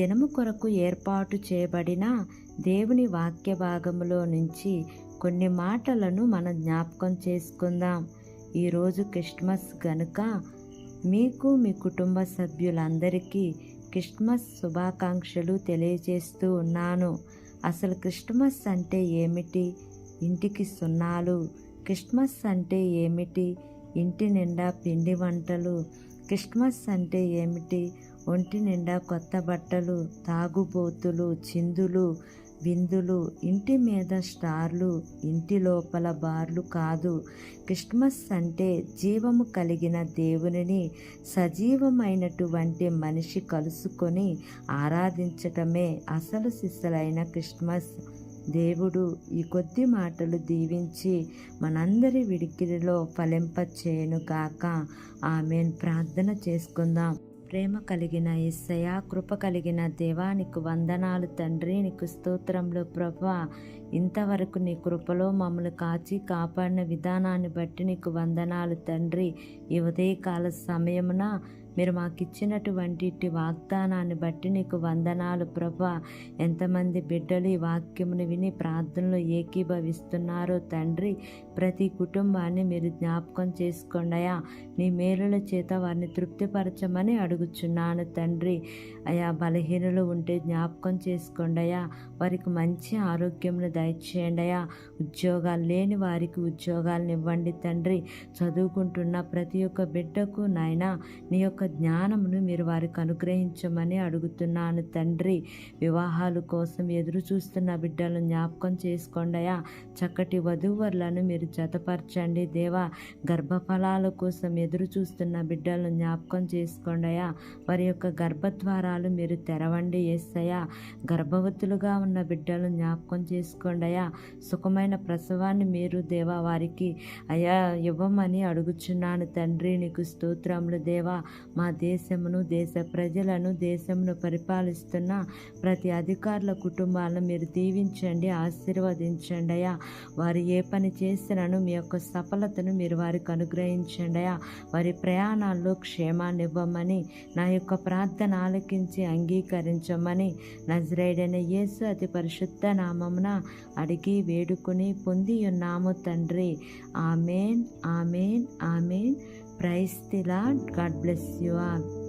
దినము కొరకు ఏర్పాటు చేయబడిన దేవుని వాక్య భాగములో నుంచి కొన్ని మాటలను మనం జ్ఞాపకం చేసుకుందాం. ఈరోజు క్రిస్మస్ గనుక మీకు మీ కుటుంబ సభ్యులందరికీ క్రిస్మస్ శుభాకాంక్షలు తెలియజేస్తూ ఉన్నాను. అసలు క్రిస్మస్ అంటే ఏమిటి? ఇంటికి సున్నాలు. క్రిస్మస్ అంటే ఏమిటి? ఇంటి నిండా పిండి వంటలు. క్రిస్మస్ అంటే ఏమిటి? ఒంటి నిండా కొత్త బట్టలు, తాగుబోతులు, చిందులు, విందులు, ఇంటి మీద స్టార్లు, ఇంటి లోపల బార్లు కాదు. క్రిస్మస్ అంటే జీవము కలిగిన దేవునిని సజీవమైనటువంటి మనిషి కలుసుకొని ఆరాధించటమే అసలు సిసలైన క్రిస్మస్. దేవుడు ఈ కొద్ది మాటలు దీవించి మనందరి విడికిడిలో ఫలింపచేయును గాక. ఆమేన్. ప్రార్థన చేసుకుందాం. ప్రేమ కలిగిన యేసయ్యా, కృప కలిగిన దేవా, నీకు వందనాలు తండ్రి. నీకు స్తోత్రములు ప్రభువా. ఇంతవరకు నీ కృపలో మమ్మల్ని కాచి కాపాడిన విధానాన్ని బట్టి నీకు వందనాలు తండ్రి. ఈ ఉదయకాల సమయమున మీరు మాకు ఇచ్చినటువంటి ఇట్టి వాగ్దానాన్ని బట్టి నీకు వందనాలు ప్రభువా. ఎంతమంది బిడ్డలు ఈ వాక్యమును విని ప్రార్థనలో ఏకీభవిస్తున్నారో తండ్రి, ప్రతి కుటుంబాన్ని మీరు జ్ఞాపకం చేసుకోండియా. నీ మేలుల చేత వారిని తృప్తిపరచమని అడుగుచున్నాను తండ్రి. అయా, బలహీనులు ఉంటే జ్ఞాపకం చేసుకోండియా. వారికి మంచి ఆరోగ్యమును దయచేయండియా. ఉద్యోగాలు లేని వారికి ఉద్యోగాలను ఇవ్వండి తండ్రి. చదువుకుంటున్న ప్రతి ఒక్క బిడ్డకు నాయనా నీ యొక్క జ్ఞానమును మీరు వారికి అనుగ్రహించమని అడుగుతున్నాను తండ్రి. వివాహాల కోసం ఎదురు చూస్తున్న బిడ్డలను జ్ఞాపకం చేసుకోండియా. చక్కటి వధూవరులను మీరు జతపరచండి దేవా. గర్భఫలాల కోసం ఎదురు చూస్తున్న బిడ్డలను జ్ఞాపకం చేసుకోండియా. వారి యొక్క గర్భద్వారాలు మీరు తెరవండి యేసయ్యా. గర్భవతులుగా ఉన్న బిడ్డలను జ్ఞాపకం చేసుకోండియా. సుఖమైన ప్రసవాన్ని మీరు దేవా వారికి అయా ఇవ్వమని అడుగుచున్నాను తండ్రి. నీకు స్తోత్రములు దేవా. మా దేశమును, దేశ ప్రజలను, దేశమును పరిపాలిస్తున్న ప్రతి అధికారుల కుటుంబాలను మీరు దీవించండి, ఆశీర్వదించండి అయ్యా. వారు ఏ పని చేసినను మీ యొక్క సఫలతను మీరు వారికి అనుగ్రహించండి అయ్యా. వారి ప్రయాణాల్లో క్షేమాన్ని ఇవ్వమని, నా యొక్క ప్రార్థన ఆలకించి అంగీకరించమని నజరేయుడైన యేసు అతి పరిశుద్ధ నామమున అడిగి వేడుకొని పొంది ఉన్నాము తండ్రి. Amen, amen, amen. Praise the lord. God bless you all.